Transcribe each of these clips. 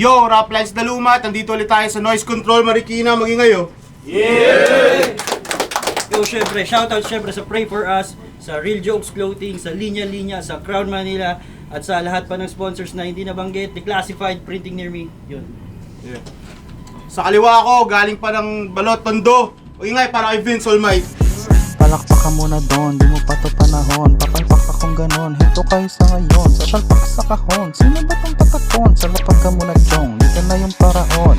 Yo, Raplines Dalumat, nandito ulit tayo sa Noise Control Marikina, maging Yeah! Yo, syempre, shoutout syempre sa Pray For Us, sa Real Jokes Clothing, sa Linya Linya, sa Crown Manila, at sa lahat pa ng sponsors na hindi nabanggit, Declassified, Printing Near Me, yun. Yeah. Sa kaliwa ko, galing pa ng Balot Tondo. Magingay, para kay Vince Olmay. Palakpak ka muna doon, di mo pa to panahon. Papalpak akong ganon, hinto kayo sa ngayon. Sa salpak sa kahon, sino ba tong tatakon? Sa lapag ka muna dong, dito na yung paraon.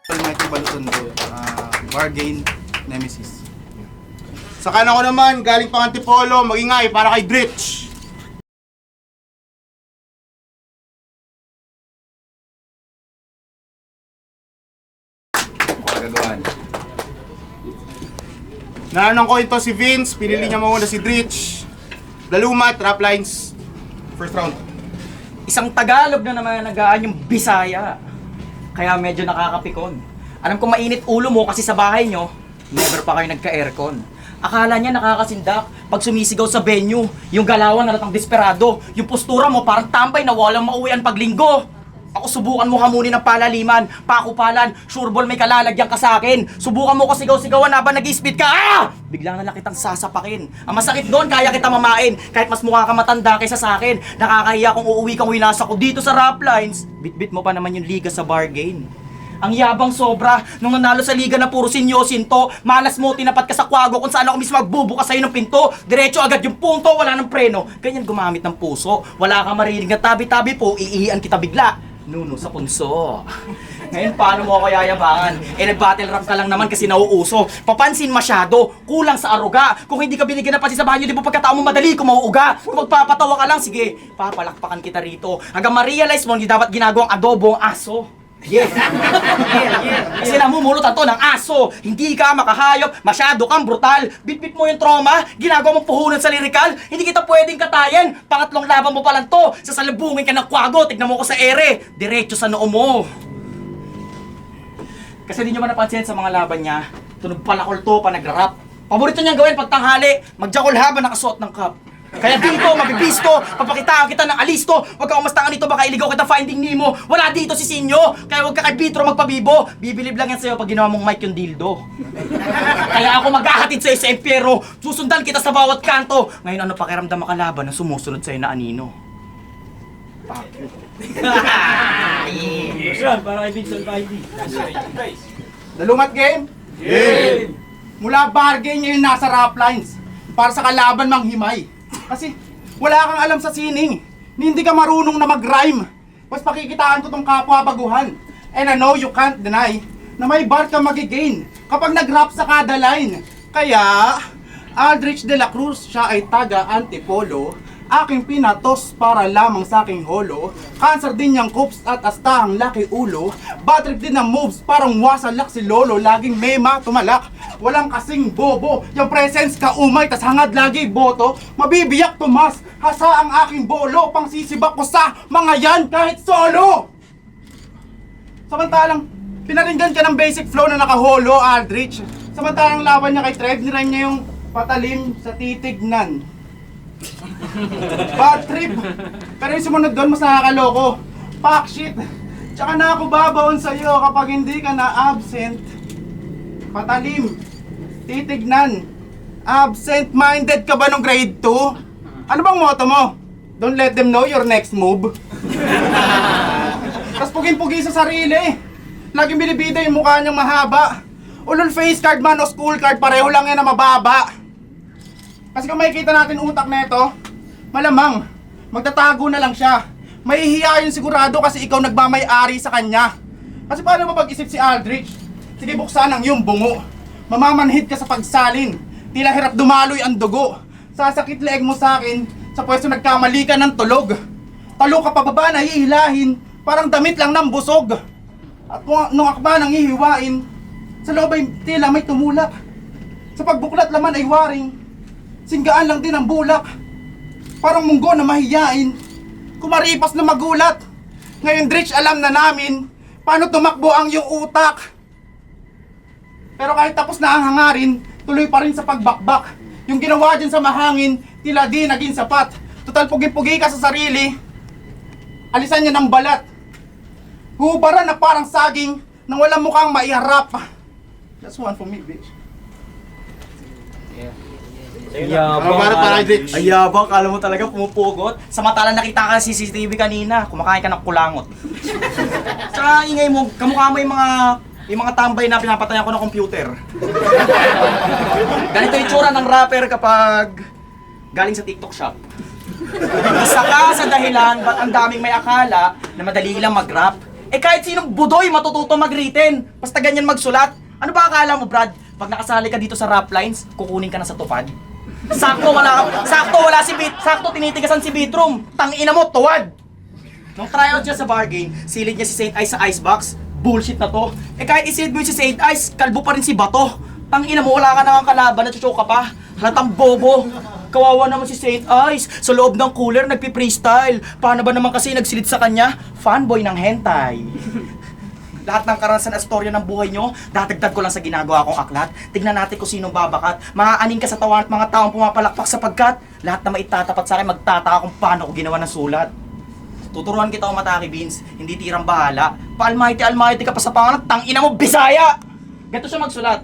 Almighty Balot Tondo, Bargain, Nemesis. Sa kanan ko naman, galing pang Antipolo, magingay, para kay Dritch. Nananong ko ito si Vince, pinili niya muna si Dritch. Dalumat, Raplines, first round. Isang Tagalog na naman nagaan yung Bisaya. Kaya medyo nakakapikon. Alam ko mainit ulo mo kasi sa bahay nyo, never pa kayo nagka-aircon. Akala niya nakakasindak pag sumisigaw sa venue, yung galawan na latang desperado, yung postura mo parang tambay na walang mauwian pag linggo. Ako subukan mo hamunin ng palaliman, pakupalan, sureball may kalalagyan ka sa akin. Subukan mo ko sigaw-sigawan habang nag-i-speed ka. Bigla na lang kitang sasapakin. Ang masakit doon, kaya kita mamain. Kahit mas mukha ka matanda kaysa sa akin. Nakakahiya kung uuwi kang winasa ko dito sa Raplines. Bit-bit mo pa naman yung liga sa bargain. Ang yabang sobra, nung nanalo sa liga na puro sinyo-sinto, malas mo, tinapat ka sa kwago kung saan ako mismo magbubukas sa'yo ng pinto. Diretso agad yung punto, wala ng preno. Ganyan gumamit ng puso. Wala kang marinig na tabi-tabi po, iihian kita bigla. Nuno sa punso. Ngayon, paano mo ako yayabangan? Nag-battle rap ka lang naman kasi nauuso. Papansin masyado, kulang sa aruga. Kung hindi ka binigyan ng pansin sa banyo, di ba pagkataon mo madali kung mauuga? Kung magpapatawa ka lang, sige, papalakpakan kita rito. Hanggang ma-realize mo, hindi dapat ginagawang adobo ang aso. Yeah. Kasi namumulutan to ng aso. Hindi ka makahayop, masyado kang brutal. Bit-bit mo yung trauma, ginagawa mong puhunan sa lirikal. Hindi kita pwedeng katayan. Pangatlong laban mo pa lang to. Sasalubungin ka ng kwago, tignan mo ko sa ere. Diretso sa noo mo. Kasi di nyo ba napansin sa mga laban niya, tunog palakol to pa nagra-rap. Paborito niyang gawin pag tanghali, magjakol habang nakasuot ng cup. Kaya dito, mabibisto, papakitaan kita ng alisto. Huwag ka umastangan dito, baka iligaw kita Finding Nemo. Wala dito si Sinyo, kaya huwag ka kay Bitro magpabibo. Bibilib lang yan sa'yo pag ginawa mong mic yung dildo. Kaya ako maghahatid sa'yo sa impyero, susundan kita sa bawat kanto. Ngayon ano pakiramdam makalaban na sumusunod sa'yo na anino? Yan, para kay Vincent Heidi. Dalumat game? Yeah! Mula bargain niya yung nasa Raplines para sa kalaban mang himay. Kasi wala kang alam sa sining, hindi ka marunong na mag-rhyme. Mas pakikitaan ko tong kapwa baguhan. And I know you can't deny na may bar ka magigain kapag nag-rap sa kada line. Kaya, Aldrich de la Cruz, siya ay taga Antipolo. Aking pinatos para lamang sa aking holo. Cancer din niyang coops at astahang laki ulo. Bad trip din ng moves, parang wasalak si lolo. Laging mema tumalak, walang kasing bobo. Yung presence kaumay, tas hangad lagi boto. Mabibiyak tumas, hasa ang aking bolo. Pang sisibak ko sa mga yan kahit solo. Samantalang, pinaringgan ka ng basic flow na nakaholo, Aldrich. Samantalang laban niya kay Trev, nirime niya yung patalim sa titignan. Bad trip. Pero yung sumunod doon, mas nakakaloko. Fuck shit. Tsaka na ako babaon sa'yo kapag hindi ka na absent. Patalim. Titignan. Absent-minded ka ba nung grade 2? Ano bang motto mo? Don't let them know your next move. Tas pugin-pugi sa sarili. Laging binibida yung mukha niyang mahaba. Ulol face card man o school card, pareho lang yan na mababa. Kasi kung makikita natin utak nito, malamang, magtatago na lang siya. Mahihiyain sigurado kasi ikaw nagmamay-ari sa kanya. Kasi paano mapag-isip si Aldrich? Sige, buksan ang iyong bungo. Mamamanhid ka sa pagsalin. Tila hirap dumaloy ang dugo. Sasakit leeg mo sa akin, sa pwesto nagkamali ka ng tulog. Talo ka pababa na hihilahin, parang damit lang ng busog. At nung akba nang hihiwain, sa loob ay tila may tumulak. Sa pagbuklat laman ay waring, singgaan lang din ang bulak. Parang munggo na mahiyain, kumaripas na magulat. Ngayon Dritch, alam na namin paano tumakbo ang iyong utak. Pero kahit tapos na ang hangarin, tuloy pa rin sa pagbakbak. Yung ginawa dyan sa mahangin, tila di naging sapat. Total pugi-pugi ka sa sarili, alisan niya ng balat. Hubaran na parang saging nang walang mukhang maiharap. That's one for me, bitch. Ayabang, kala mo talaga pumupugot. Samantalang nakita ka sa CCTV kanina, kumakain ka ng kulangot. Tsaka ingay mo, kamukha mo yung mga tambay na pinapatayan ko ng computer. Ganito yung tsura ng rapper kapag galing sa TikTok shop. Isa ka sa dahilan ba't ang daming may akala na madali lang mag-rap. Eh kahit sinong budoy matututo mag-written, basta ganyan magsulat. Ano ba akala mo, Brad? Pag nakasali ka dito sa rap lines, kukunin ka na sa tupad? Sakto wala si Beat, sakto tinitigasan si Beatroom. Tangina mo, tuwad. Nung tryout siya sa bar game, silid niya si Saint Ice sa icebox. Bullshit na to. Eh kahit isilid mo yung si Saint Ice, kalbo pa rin si Bato. Tangina mo, wala ka na kang kalaban, natsuchoke ka pa. Halatang bobo. Kawawa naman si Saint Ice. Sa loob ng cooler, nagpi-freestyle. Paano ba naman kasi nagsilid sa kanya? Fanboy ng hentai. Lahat ng karanasan at storya ng buhay nyo, dadagdag ko lang sa ginagawa kong aklat. Tignan natin kung sinong babakat. Maaaning ka sa tawan at mga taong pumapalakpak sapagkat lahat na maitatapat sa akin magtataka kung paano ko ginawa ng sulat. Tuturuan kita umatake, Vince. Hindi tirang bahala. Pa-almighty ka pa sa pangalan. Tangina mo, Bisaya! Ganito siya magsulat.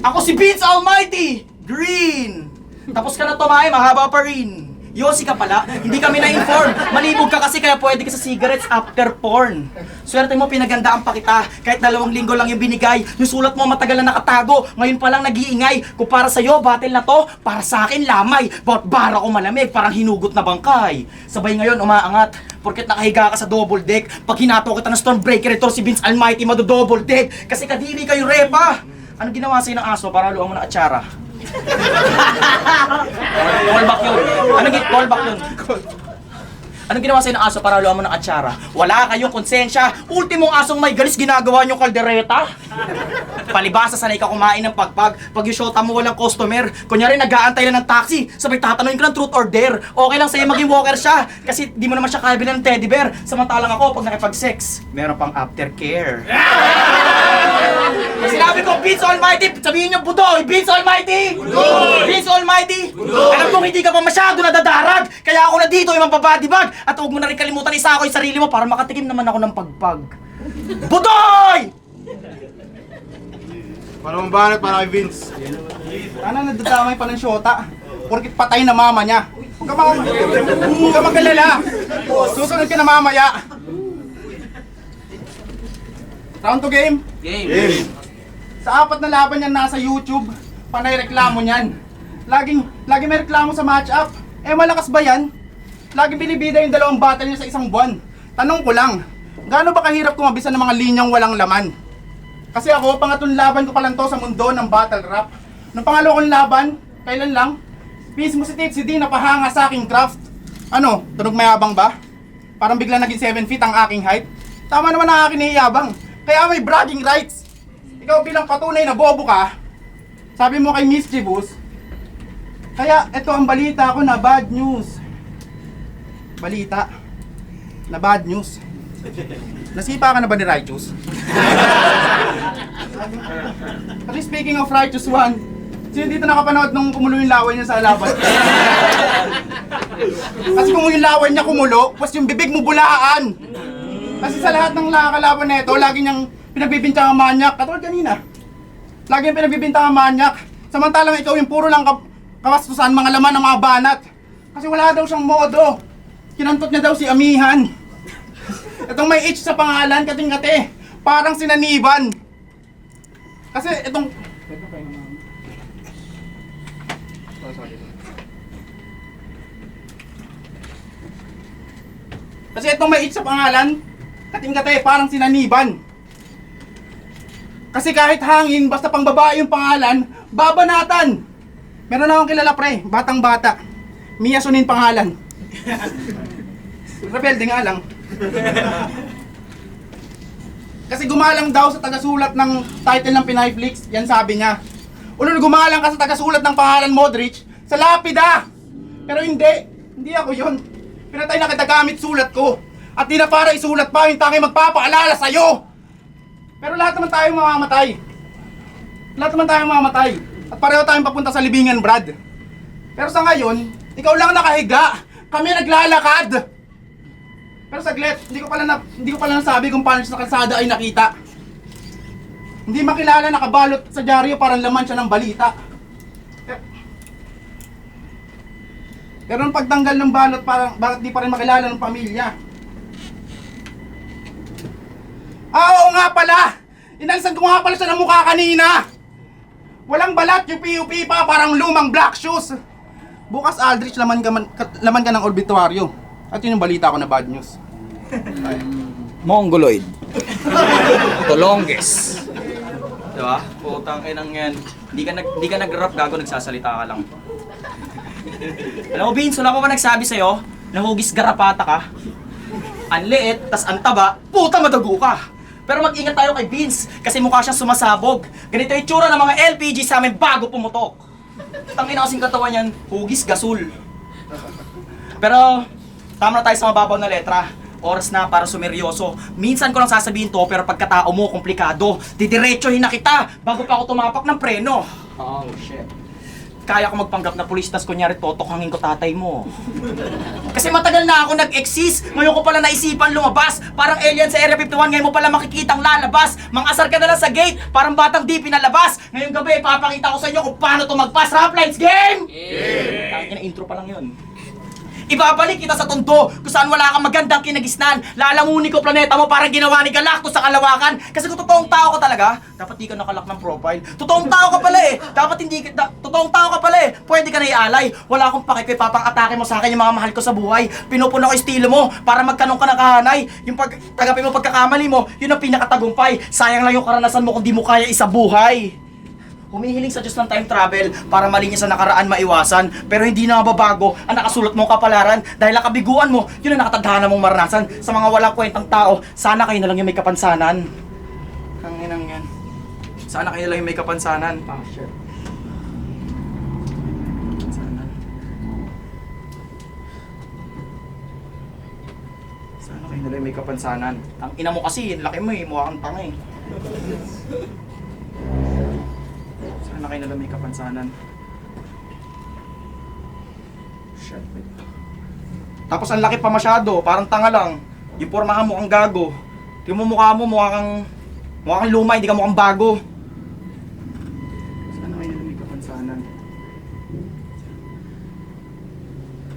Ako si Vince Almighty! Green! Tapos ka na tumae, mahaba pa rin. Yossi ka pala, hindi kami na-inform. Malibog ka kasi kaya pwede ka sa cigarettes after porn. Swerte mo, pinagandaan pa kita. Kahit 2 linggo lang yung binigay. Yung sulat mo matagal na nakatago. Ngayon pa lang nag-iingay. Kung para sa'yo, battle na to. Para sa akin, lamay. Bawat bara ko malamig, parang hinugot na bangkay. Sabay ngayon, umaangat. Porket nakahiga ka sa double deck. Pag hinato kita ng Stormbreaker, ito si Vince Almighty mado-double deck. Kasi kadiri kayo repa. Ano ginawa sa'yo ng aso para luwang mo ng atsara? Callback yun. Callback yun. Anong ginawa sa'yo ng aso para luwang mo ng atsara? Wala kayong konsensya. Ultimong asong may galis, ginagawa niyong kaldereta. Palibasa, sanay ka kumain ng pagpag. Pag yung shota mo walang customer, kunyari nag-aantay lang ng taxi, sabay tatanungin ka ng truth or dare. Okay lang sa'yo maging walker siya, kasi di mo naman siya kaya bilang ng teddy bear. Samantalang ako, pag nakipag-sex, meron pang aftercare. Sinabi ko, Vince Almighty! Sabihin niyo, Budoy! Vince Almighty! Budoy! Vince Almighty! Budoy! Alam kong hindi ka pa masyado nadadarag, kaya ako na dito yung mambabadibag. At huwag mo na rin kalimutan isa ako yung sarili mo para makatikim naman ako ng pagpag. Budoy! Para mabanat para kay Vince. Ano, nadadamay pa ng shota. Porkit patay na mama niya. Huwag ka magalala. Susunod ka na mamaya. Round to game? Game. Sa 4 na laban yan nasa YouTube, panay reklamo niyan. Laging may reklamo sa match-up. Eh malakas ba yan? Laging binibida yung 2 battle niya sa isang buwan. Tanong ko lang, gaano ba kahirap kumabisa ng mga linyang walang laman? Kasi ako, pangatlong laban ko pa lang to sa mundo ng battle rap. Nung pangalawa kong laban, kailan lang? Mismo si Tipsy D napahanga sa aking craft. Ano, tunog mayabang ba? Parang bigla naging 7 feet ang aking height. Tama naman ang aking niyabang. Kaya may bragging rights. Ikaw bilang patunay na bobo ka, sabi mo kay Mischievous, kaya ito ang balita ko na bad news. Balita na bad news. Nasipa ka na ba ni Righteous? At least speaking of Righteous One, sino dito nakapanood nung kumulo yung laway niya sa laban? Kasi kung yung laway niya kumulo, pas yung bibig mo bulaan. Kasi sa lahat ng nakakalaban nito, lagi niyang pinagbibintang ang manyak. Katulad kanina. Lagi niyang pinagbibintang ang manyak. Samantalang ikaw yung puro lang kawastusan, mga laman ng mga banat. Kasi wala daw siyang modo. Kinantot niya daw si Amihan. Itong may H sa pangalan, kating-kate. Parang sinaniban. Kasi itong... Kasi itong may H sa pangalan, kating-kate, parang sinaniban. Kasi kahit hangin, basta pang babae yung pangalan, babanatan. Meron akong kilala pre, batang bata. Mia Sunin pangalan. Rebelde nga lang. Kasi gumalang daw sa tagasulat ng title ng Pinayflix, yan sabi niya. Ulol, gumalang ka sa tagasulat ng pangalan Modric sa lapida. Pero hindi ako yun. Pinatay na kita gamit sulat ko. At di na para isulat pa yung tanging magpapaalala sa'yo. Pero lahat naman tayo mamamatay. Lahat naman tayo mamamatay. At pareho tayong papunta sa libingan, Brad. Pero sa ngayon, ikaw lang nakahiga. Kami naglalakad. Pero saglit, hindi ko pala nasabi kung paano siya sa kalsada ay nakita. Hindi makilala, nakabalot sa dyaryo, parang laman siya ng balita. Pero nung pagtanggal ng balot, parang bakit di pa rin makilala ng pamilya? Oo nga pala! Inalisan ko nga pala siya ng mukha kanina! Walang balat, UP pa, parang lumang black shoes! Bukas Aldrich, laman ka ng obituaryo. At yun yung balita ko na bad news. Mongoloid. The longest. Diba? Putang inang yan. Hindi ka nag-rap, gago, nagsasalita ka lang. Alam mo, Vince, wala ko ba nagsabi sa'yo na hugis garapata ka? Ang liit, tas ang taba, puta madago ka! Pero mag-ingat tayo kay Vince kasi mukha siyang sumasabog. Ganito yung itsura ng mga LPG sa amin bago pumutok. Tangina kasing katawan yan, hugis gasul. Pero tama na tayo sa mababaw na letra. Oras na para sumeryoso. Minsan ko lang sasabihin to pero pagkatao mo komplikado. Didiretsohin na kita bago pa ako tumapak ng preno. Oh shit. Kaya ko magpanggap na pulis tas kunyari totokhangin ko tatay mo. Kasi matagal na ako nag-exist. Ngayon ko pala naisipan lumabas. Parang alien sa Area 51, ngayon mo pala makikitang lalabas. Mang-asar ka na lang sa gate, parang batang di pinalabas. Ngayong gabi, papakita ko sa inyo kung paano to magpas. Rap Lights Game! Yeah! Tangina, intro pa lang yun. Ibabalik kita sa tondo kung saan wala kang magandang kinagisnan. Lalamunin ko planeta mo parang ginawa ni Galactus sa kalawakan. Kasi kung totoong tao ka talaga, dapat di ka nakalak ng profile. Totoong tao ka pala eh. Dapat hindi ka, totoong tao ka pala eh. Pwede ka na ialay. Wala akong pakikay, papang-atake mo sa akin yung mga mahal ko sa buhay. Pinupuno ko yung estilo mo para magkanong ka na kahanay. Yung tagapin mo pagkakamali mo, yun ang pinakatagumpay. Sayang lang yung karanasan mo kung di mo kaya isabuhay. Humihiling sa Diyos ng time travel para malinis sa nakaraan maiwasan. Pero hindi na mababago ang nakasulat mong kapalaran. Dahil ang kabiguan mo, yun ang nakatadhana mong maranasan. Sa mga walang kwentang tao, sana kayo na lang yung may kapansanan. Kanginang yan. Sana kayo na lang yung may kapansanan. Ah, shit. Kapansanan. Sana kayo na lang yung may kapansanan. Ang ina mo kasi, laki mo eh, mukha kang tanga eh. Sana kayo nalang may kapansanan. Shit, wait. Tapos ang laki pa masyado, parang tanga lang. Yung pormahan mo kang gago. Yung mukha mo, mukha kang luma, hindi ka mukhang bago. Sana kayo nalang may kapansanan.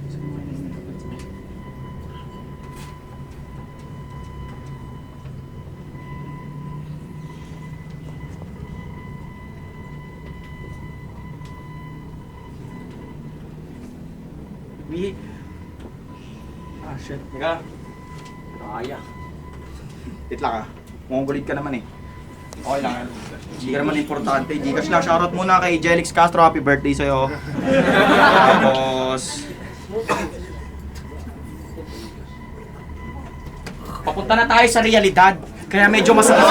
Sana kayo nalang may kapansanan. Ah, shit. Teka. Kaya. Wait lang ah. Mongolid ka naman eh. Okay lang yan. Hindi ka naman importante. Gcash lang. Shoutout muna kay Jelix Castro. Happy birthday sa'yo. Tapos... papunta na tayo sa realidad. Kaya medyo masakit.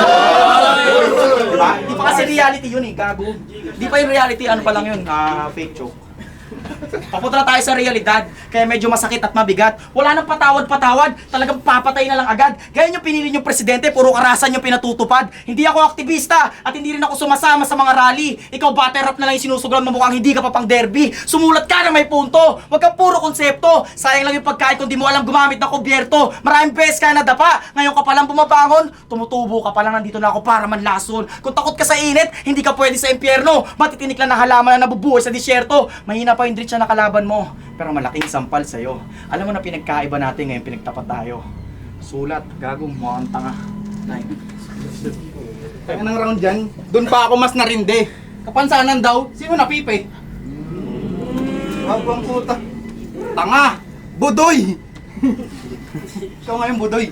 Diba? Di pa kasi reality yun eh. Gago. Di pa yung reality. Ano pa lang yun? Fake joke. Papunta na tayo sa realidad, kaya medyo masakit at mabigat. Wala nang patawad-patawad, talagang papatay na lang agad. Ganyan yung pinili yung presidente, puro karasan yung pinatutupad. Hindi ako aktivista at hindi rin ako sumasama sa mga rally. Ikaw battle rap na lang yung sinusugulan mo, mukhang hindi ka pa pang derby. Sumulat ka na may punto, wag kang puro konsepto. Sayang lang yung pagkain kung di mo alam gumamit ng kubyerto. Maraming beses ka nadapa, ngayon ka palang bumabangon. Tumutubo ka palang, nandito na ako para manlason. Kung takot ka sa init, hindi ka pwede sa impyerno. Matitinik lang na halaman na nabubuhay sa disyerto. Mahina pa yung dritsa na kalaban mo, pero malaking sampal sa'yo. Alam mo na pinagkaiba natin ngayon, pinagtapat tayo. Sulat, gagong, mukhang tanga. Kaya ng round dyan, doon pa ako mas narindi. Kapansanan daw, sino napipi? Wag puta. Tanga! Budoy! Ikaw ngayon, Budoy.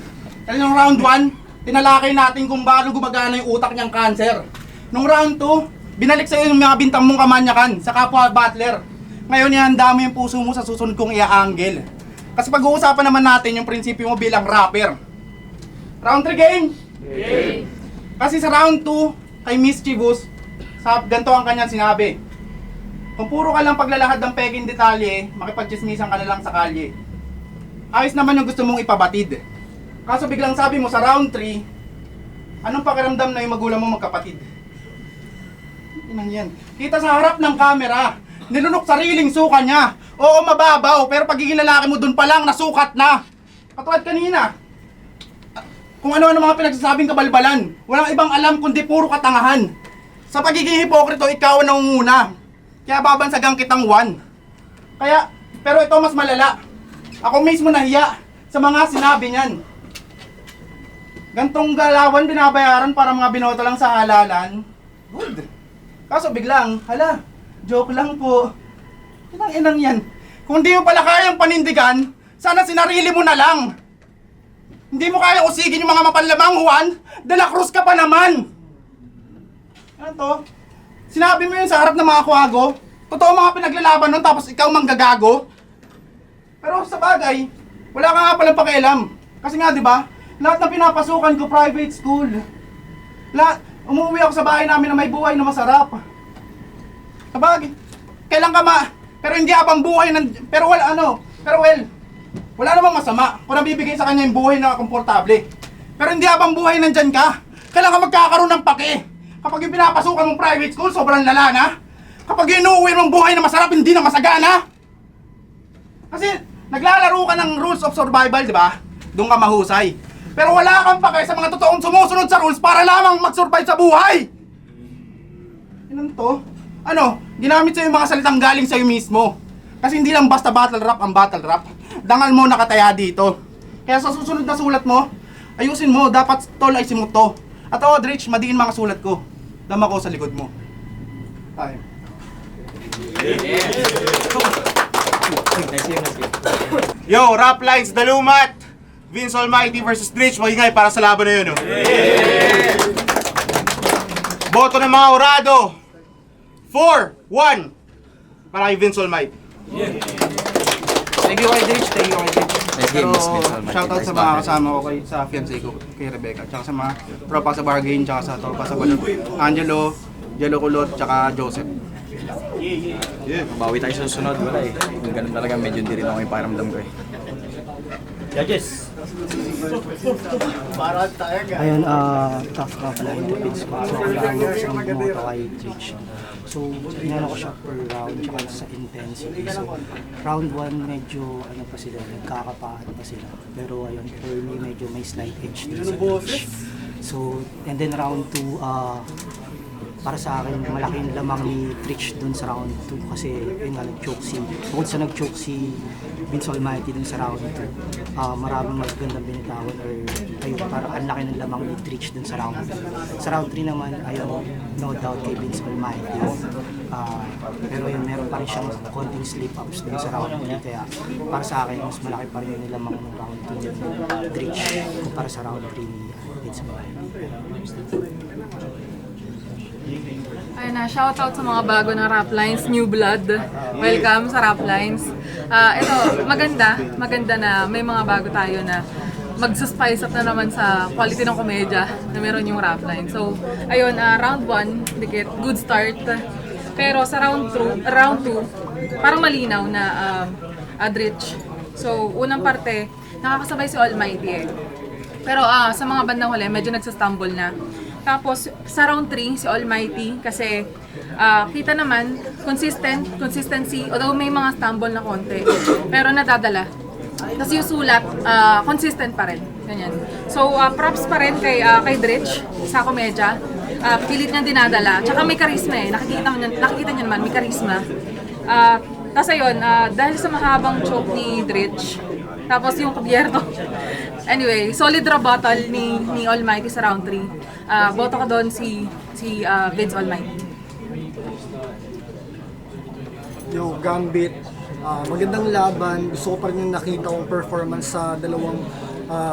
Kasi nung round 1, tinalakay natin kung paano gumagana yung utak niyang cancer. Nung round 2, binalik sa'yo yung mga bintang mong kamanyakan sa kapwa battler. Ngayon ihanda mo yung puso mo sa susunod kong ia-angle. Kasi pag-uusapan naman natin yung prinsipyo mo bilang rapper. Round 3 game? Game! Kasi sa round 2, kay Mischievous, ganito ang kanyang sinabi. Kung puro ka lang paglalahad ng peking detalye, makipagchismisan ka na lang sa kalye. Ayos naman yung gusto mong ipabatid. Kaso biglang sabi mo sa round 3, anong pakiramdam na yung magulang mo magkapatid? Inang yan. Kita sa harap ng camera, nilunok sariling suka niya. Oo, mababaw, pero pagiging lalaki mo dun pa lang, nasukat na. Katulad kanina. Kung ano-ano mga pinagsasabing kabalbalan. Walang ibang alam kundi puro katangahan. Sa pagiging hipokrito, ikaw ang nangunguna. Kaya babansagang kitang one. Kaya, pero ito mas malala. Ako mismo nahiya sa mga sinabi niyan. Gantong galawan binabayaran para mga binoto lang sa halalan. Good. Kaso biglang, hala, joke lang po. Inang yan. Kung di mo pala kayang panindigan, sana sinarili mo na lang. Hindi mo kaya usigin yung mga mapanlamang, Juan. De la Cruz ka pa naman. Ano to? Sinabi mo yun sa harap ng mga kwago. Totoo mga pinaglalaban nun tapos ikaw manggagago. Pero sa bagay, wala ka nga palang pakialam. Kasi nga, di ba? Lahat ng pinapasukan ko private school. Umuwi ako sa bahay namin na may buhay na masarap. Sa bagay, kailan ka pero hindi abang buhay ng... Pero wala namang masama kung nabibigay sa kanya yung buhay na komportable. Pero hindi habang buhay nandyan ka, kailan ka magkakaroon ng pake. Kapag yung pinapasukan mong private school, sobrang lala na. Kapag inuuwi mong buhay na masarap, hindi na masagana. Kasi naglalaro ka ng rules of survival, di ba? Doon ka mahusay. Pero wala kang pake sa mga totoong sumusunod sa rules para lamang mag-survive sa buhay. Ilan to? Ano? Ginamit sa'yo yung mga salitang galing sa'yo mismo. Kasi hindi lang basta battle rap ang battle rap. Dangal mo nakataya dito. Kaya sa susunod na sulat mo, ayusin mo, dapat tol ay simuto. At Odrich, madiin mga sulat ko. Dama ko sa likod mo. Tayo. Yo, Rap Lines Dalumat! Vince Almighty versus Dritch, magingay para sa laban na yun. Oh. Boto ng mga orado. 4-1 para kay Vince Almighty. Thank you kay Dritch, thank you kay Dritch. Thank you, Pero Miss Vince Almighty. shoutout sa mga kasama ko sa fiancé ko, kay Rebecca. Tsaka sa mga tropa sa bargain, tsaka sa tropa sa balon. Angelo, Jello Kulot, tsaka Joseph. Bawi tayo sa susunod, wala eh. Yung ganun talaga, medyo hindi rin ako yung pakiramdam ko eh. Judges. Ayun, tough love line to Vince ko. So, kailangan sa bumoto kay Twitch. So, inano ko siya per round tsaka sa intensity. So, round 1 medyo ano pa sila, nagkakapaan pa sila. Pero ayun, early medyo may slight edge din sa Twitch. So, and then round 2, para sa akin, malaking lamang ni Twitch dun sa round 2 kasi yun nga, bukod sa nag-choke si Vince Almighty dun sa round 2, maraming magagandang binitawan or ayun, parang ang laki ng lamang ni Twitch dun sa round 2. Sa round 3 naman, ayun, no doubt kay Vince Almighty. Pero yun, meron pa rin siyang konting slip-ups dun sa round 3 kaya para sa akin, mas malaki pa rin yung lamang ng round 2 ni Twitch kumpara sa round 3 ni Vince Almighty. Ayun na, shoutout sa mga bago ng Rap Lines, New Blood. Welcome sa Rap Lines. Ito, maganda na may mga bago tayo na mag-spice up na naman sa quality ng komedya na meron yung Rap Lines. So, ayun, round 1, dikit, good start. Pero sa round 2, parang malinaw na Adrich. So, unang parte, nakakasabay si Almighty eh. Pero sa mga bandang huli, medyo nagsastumble na. Tapos sa round 3, si Almighty kasi kita naman, consistency, although may mga stumble na konti, pero nadadala. Tapos yung sulat, consistent pa rin. Ganyan. So props pa rin kay Dritch sa komedya. Pilit niyang dinadala. Tsaka may charisma eh. Nakikita niyo naman, may charisma. Tapos ayun, dahil sa mahabang choke ni Dritch, tapos yung kubyerto. Anyway, solid rebuttal ni Almighty sa round 3. Boto ka doon si Vince Almighty. Yo, Gambit. Magandang laban. Gusto ko pa rin yung nakita kong performance sa dalawang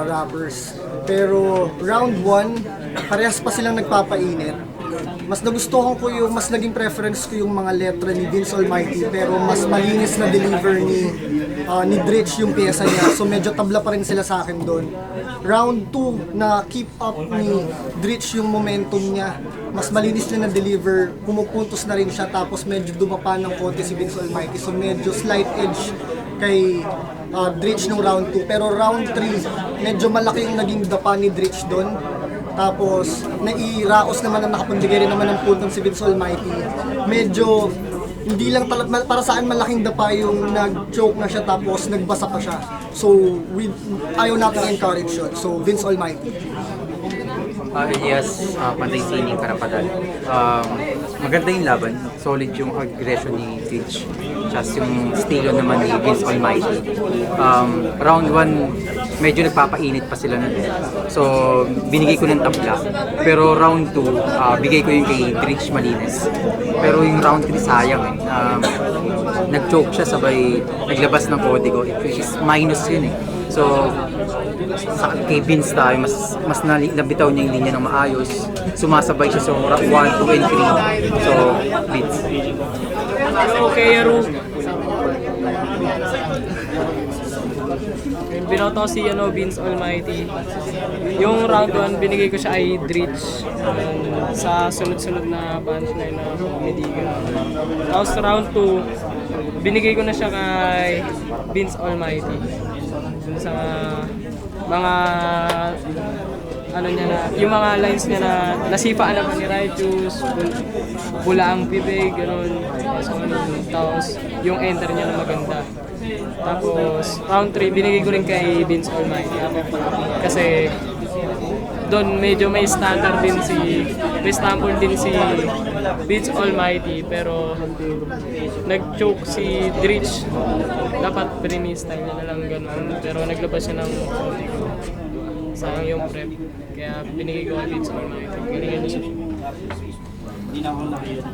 rappers. Pero round 1, parehas pa silang nagpapainit. Mas nagustuhan ko yung, mas naging preference ko yung mga letra ni Vince Almighty pero mas malinis na deliver ni Dritch yung pyesa niya. So medyo tabla pa rin sila sa akin doon. Round 2 na keep up ni Dritch yung momentum niya. Mas malinis na deliver, pumupuntos na rin siya tapos medyo dumapa ng konti si Vince Almighty. So medyo slight edge kay Dritch nung round 2. Pero round 3, medyo malaki yung naging dapa ni Dritch doon. Tapos, nairaos naman ang nakapundigay rin naman ng puntong si Vince Almighty. Medyo hindi lang para saan malaking dapa yung nag-choke na siya tapos nagbasa pa siya. So, ayaw natin encourage yun. So, Vince Almighty. Elias, pantay sining karapatan. Maganda yung laban. Solid yung aggression ni Twitch. Just yung estilo naman ni Vince Almighty. Round 1, medyo nagpapainit pa sila nun. So, binigay ko ng tabla. Pero round 2, bigay ko yung kay Twitch Malines. Pero yung round 3, sayang eh. Nag-choke siya sabay naglabas ng kodigo, which is minus yun eh. So, kay Vince tayo, mas nabitaw niya yung linya ng maayos. Sumasabay siya sa 1, 2, and 3. So, Vince. Okay, Aru. Binoto ko si Vince Almighty. Yung round 1, binigay ko siya ay Dritch. Sa sunod-sunod na punchline na comedy. Tapos round 2, binigay ko na siya kay Vince Almighty. Sa mga ano niya na, yung mga lines niya na nasipaan naman ni Righteous, bula ang bibig, gano'n. So, tapos yung enter niya na maganda. Tapos round 3, binigay ko rin kay Vince Almighty. Kasi doon medyo may standard din may stample din si Vince Almighty, pero nag-choke si Dritch. Dapat pre-style niya na lang gano'n, pero naglabas siya ng sayang yung prep. Kaya binigay ko kay Vince Almighty. Galingan niya. Hindi na ako nakita.